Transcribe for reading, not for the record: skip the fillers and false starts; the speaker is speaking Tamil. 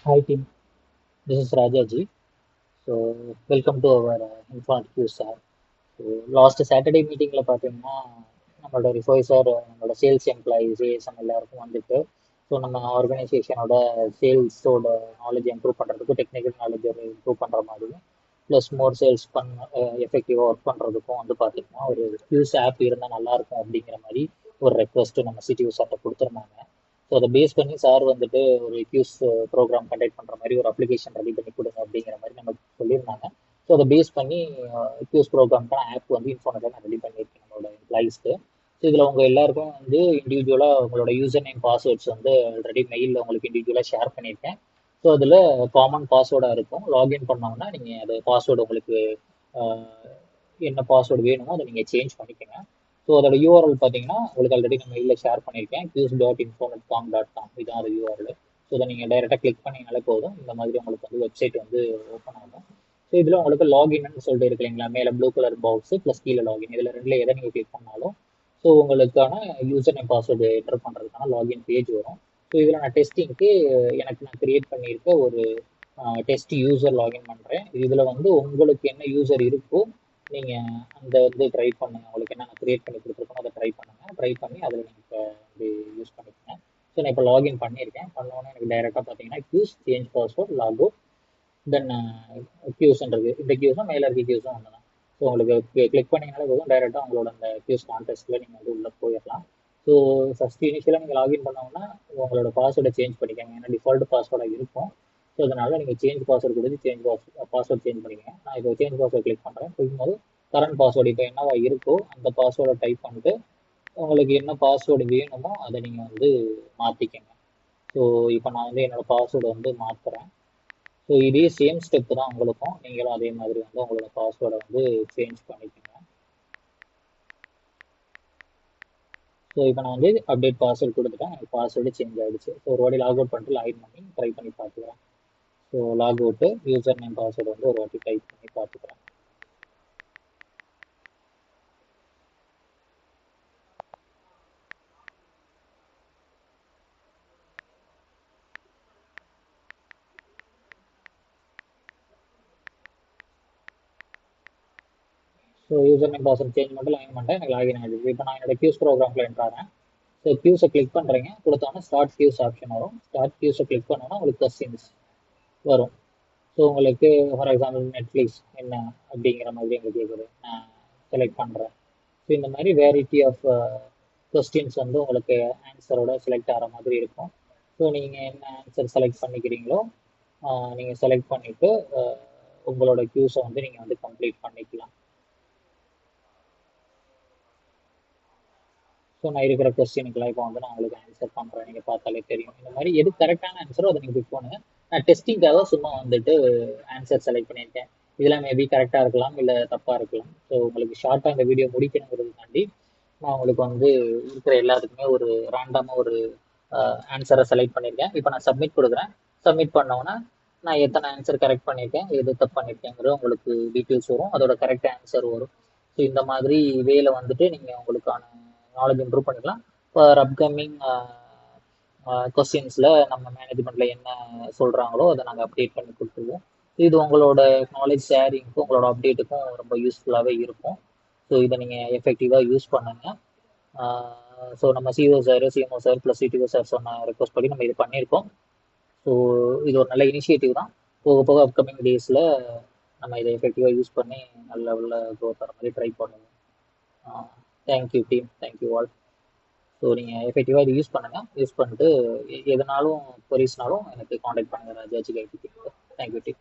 Hi team, this is Rajaji. So welcome to our Infinite Q sir. So last Saturday மீட்டிங்கில் பார்த்தீங்கன்னா நம்மளோட ரிஃபோய்சர் நம்மளோட சேல்ஸ் எம்ப்ளாயீஸ் ஏஎஸ்எம் எல்லாருக்கும் வந்துட்டு ஸோ நம்ம ஆர்கனைசேஷனோட சேல்ஸோட நாலேஜ் இம்ப்ரூவ் பண்ணுறதுக்கும் டெக்னிக்கல் நாலேஜ் இம்ப்ரூவ் பண்ணுற மாதிரியும் ப்ளஸ் மோர் சேல்ஸ் எஃபெக்டிவாக ஒர்க் பண்ணுறதுக்கும் வந்து பார்த்தீங்கன்னா ஒரு க்யூஸ் ஆப் இருந்தால் நல்லாயிருக்கும் அப்படிங்கிற மாதிரி ஒரு ரெக்வஸ்ட்டு நம்ம சிடிஓ சார்ட்ட கொடுத்துருந்தாங்க. ஸோ அதை பேஸ் பண்ணி சார் வந்துட்டு ஒரு க்யூஸ் ப்ரோக்ராம் கண்டக்ட் பண்ணுற மாதிரி ஒரு அப்ளிகேஷன் ரெடி பண்ணி கொடுங்க அப்படிங்கிற மாதிரி நமக்கு சொல்லியிருந்தாங்க. ஸோ அதை பேஸ் பண்ணி க்யூஸ் ப்ரோக்ராம்க்கான ஆப் வந்து இன்ஃபார்மேட்டாக நான் ரெடி பண்ணியிருக்கேன் நம்மளோட எம்ப்ளாயிஸ்க்கு. ஸோ இதில் உங்கள் எல்லாருக்கும் வந்து இண்டிவிஜுவலாக உங்களோட யூசர் நேம் பாஸ்வேர்ட்ஸ் வந்து ஆல்ரெடி மெயிலில் உங்களுக்கு இண்டிவிஜுவலாக ஷேர் பண்ணியிருக்கேன். ஸோ அதில் காமன் பாஸ்வேர்டாக இருக்கும். லாகின் பண்ணோம்னா நீங்கள் அது பாஸ்வேர்டு உங்களுக்கு என்ன பாஸ்வேர்டு வேணுமோ அதை நீங்கள் சேஞ்ச் பண்ணிக்கோங்க. ஸோ அதோட யூஆர்எல் பார்த்தீங்கன்னா உங்களுக்கு ஆல்ரெடி நான் மெயிலில் ஷேர் பண்ணியிருக்கேன். qs.informatcom.com இதான் அது யூஆர்எல். ஸோ இதை நீங்கள் டைரெக்டாக கிளிக் பண்ணிங்கனாலே போதும், இந்த மாதிரி உங்களுக்கு வந்து வெப்சைட் வந்து ஓப்பன் ஆகும். ஸோ இதில் உங்களுக்கு லாகின்னு சொல்லிட்டு இருக்கு இல்லைங்களா, மேலே ப்ளூ கலர் பாக்ஸு ப்ளஸ் கீழே லாகின், இதில் ரெண்டில் எதை நீங்கள் கிளிக் பண்ணாலும் ஸோ உங்களுக்கான யூசர் நேம் பாஸ்வேர்டு என்டர் பண்ணுறதுக்கான லாகின் பேஜ் வரும். ஸோ இதில் நான் டெஸ்டிங்க்கு எனக்கு நான் கிரியேட் பண்ணியிருக்க ஒரு டெஸ்ட் யூசர் லாகின் பண்ணுறேன். இதில் வந்து உங்களுக்கு என்ன யூசர் இருக்கோ நீங்கள் அந்த வந்து ட்ரை பண்ணுங்க. உங்களுக்கு என்ன நான் கிரியேட் பண்ணி கொடுத்துருக்கோம் அதை ட்ரை பண்ணுங்க. ட்ரை பண்ணி அதில் நீங்கள் வந்து யூஸ் பண்ணிக்கோங்க. ஸோ நான் இப்போ லாகின் பண்ணியிருக்கேன். பண்ணோன்னே எனக்கு டைரெக்டாக பார்த்தீங்கன்னா க்யூஸ் சேஞ்ச் பாஸ்வேர்ட் லாகோ தென் கியூஸ்ன்றது இந்த கியூஸும் மேலே இருக்க கியூஸும் ஒன்று தான். ஸோ உங்களுக்கு கிளிக் பண்ணிங்கனாலே போதும், டைரெக்டாக உங்களோட அந்த கியூஸ் கான்டெஸ்ட்டில் நீங்கள் வந்து உள்ளே போயிடலாம். ஸோ ஃபஸ்ட்டு இனிஷியலாக நீங்கள் லாகின் பண்ணோம்னா உங்களோட பாஸ்வேர்டை சேஞ்ச் பண்ணிக்கோங்க. ஏன்னா டிஃபால்ட் பாஸ்வேர்டாக இருக்கும். ஸோ அதனால் நீங்கள் சேஞ்ச் பாஸ்வேர்டு கொடுத்து பாஸ்வேர்ட் சேஞ்ச் பண்ணிக்கோங்க. நான் இப்போ சேஞ்ச் பாஸ்வேர்ட் கிளிக் பண்ணுறேன். போது கரண்ட் பாஸ்வேர்டு இப்போ என்னவா இருக்கோ அந்த பாஸ்வேர்டை டைப் பண்ணிட்டு உங்களுக்கு என்ன பாஸ்வேர்டு வேணுமோ அதை நீங்கள் வந்து மாற்றிக்கங்க. ஸோ இப்போ நான் வந்து என்னோடய பாஸ்வேர்டு வந்து மாற்றுறேன். ஸோ இதே சேம் ஸ்டெப் தான் உங்களுக்கும், நீங்களும் அதே மாதிரி வந்து உங்களோட பாஸ்வேர்டை வந்து சேஞ்ச் பண்ணிக்கோங்க. ஸோ இப்போ நான் வந்து அப்டேட் பாஸ்வேர்டு கொடுத்துட்டேன், எனக்கு பாஸ்வேர்டு சேஞ்ச் ஆகிடுச்சு. ஸோ ஒரு வாட்டி லாக் அவுட் பண்ணிட்டு லாகின் பண்ணி ட்ரை பண்ணி பார்த்துக்கிறேன். So lock out user name password வந்து ஒரு வாட்டி டைப் பண்ணி பார்த்துக்கிறேன். So user name password change பண்ணிட்டு லாகின் பண்ணிட்டேன், எனக்கு லாகின் ஆகிடுச்சு. இப்போ நான் என்னோட கியூஸ் ப்ரோக்ராம்ல என்ட்ராகிறேன். ஸோ கியூஸை கிளிக் பண்ணுறீங்க, கொடுத்தோன்னா ஸ்டார்ட் கியூஸ் ஆப்ஷன் வரும். ஸ்டார்ட் கியூஸை கிளிக் பண்ணோன்னா உங்களுக்கு கொஸ்டின்ஸ் வரும். ஸோ உங்களுக்கு ஃபார் எக்ஸாம்பிள் நெட்ஃப்ளிக்ஸ் என்ன அப்படிங்கிற மாதிரி எங்களுக்கு கேட்குது, நான் செலக்ட் பண்ணுறேன். ஸோ இந்த மாதிரி வேரிட்டி ஆஃப் கொஸ்டின்ஸ் வந்து உங்களுக்கு ஆன்சரோட செலக்ட் ஆகிற மாதிரி இருக்கும். ஸோ நீங்கள் என்ன ஆன்சர் செலக்ட் பண்ணிக்கிறீங்களோ நீங்கள் செலக்ட் பண்ணிவிட்டு உங்களோட க்யூஸை வந்து நீங்கள் வந்து கம்ப்ளீட் பண்ணிக்கலாம். ஸோ நான் இருக்கிற கொஸ்டினுக்குலாம் இப்போ வந்து நான் உங்களுக்கு ஆன்சர் பண்ணுறேன், நீங்கள் பார்த்தாலே தெரியும். இந்த மாதிரி எது கரெக்டான ஆன்சரோ அதை நீங்கள் கிளிக் பண்ணுங்கள். நான் டெஸ்டிங்காக சும்மா வந்துட்டு ஆன்சர் செலக்ட் பண்ணியிருக்கேன். இதெல்லாம் மேபி கரெக்டாக இருக்கலாம், இல்லை தப்பாக இருக்கலாம். ஸோ உங்களுக்கு ஷார்ட்டாக இந்த வீடியோ முடிக்கணுங்கிறதுக்காண்டி நான் உங்களுக்கு வந்து இருக்கிற எல்லாத்துக்குமே ஒரு ரேண்டமாக ஒரு ஆன்சரை செலக்ட் பண்ணியிருக்கேன். இப்போ நான் சப்மிட் கொடுக்குறேன். சப்மிட் பண்ணோன்னா நான் எத்தனை ஆன்சர் கரெக்ட் பண்ணியிருக்கேன், எது தப்பு பண்ணியிருக்கேங்கிறது உங்களுக்கு டீட்டெயில்ஸ் வரும், அதோட கரெக்ட் ஆன்சர் வரும். ஸோ இந்த மாதிரி வேலை வந்துட்டு நீங்கள் உங்களுக்கான நாலேஜ் இம்ப்ரூவ் பண்ணிக்கலாம். ஃபார் அப்கமிங் கொஸ்டின்ஸில் நம்ம மேனேஜ்மெண்ட்டில் என்ன சொல்கிறாங்களோ அதை நாங்கள் அப்டேட் பண்ணி கொடுத்துருவோம். இது உங்களோட நாலேஜ் ஷேரிங்க்கும் உங்களோட அப்டேட்டுக்கும் ரொம்ப யூஸ்ஃபுல்லாகவே இருக்கும். ஸோ இதை நீங்கள் எஃபெக்டிவாக யூஸ் பண்ணுங்கள். ஸோ நம்ம CO sir, CMO sir plus CTO sir சொன்ன ரெக்வஸ்ட் படி நம்ம இது பண்ணியிருக்கோம். ஸோ இது ஒரு நல்ல இனிஷியேட்டிவ் தான். போக போக அப்கமிங் டேஸில் நம்ம இதை எஃபெக்டிவாக யூஸ் பண்ணி நல்ல லெவலில் க்ரோத் வர மாதிரி ட்ரை பண்ணுவோம். Thank you team, thank you all. So நீங்கள் எஃபெக்டிவாக இது யூஸ் பண்ணுங்கள். யூஸ் பண்ணிட்டு எதனாலும் கொரிஸ்னாலும் எனக்கு காண்டாக்ட் பண்ணுங்கள் ராஜாஜி கைடி. Thank you team.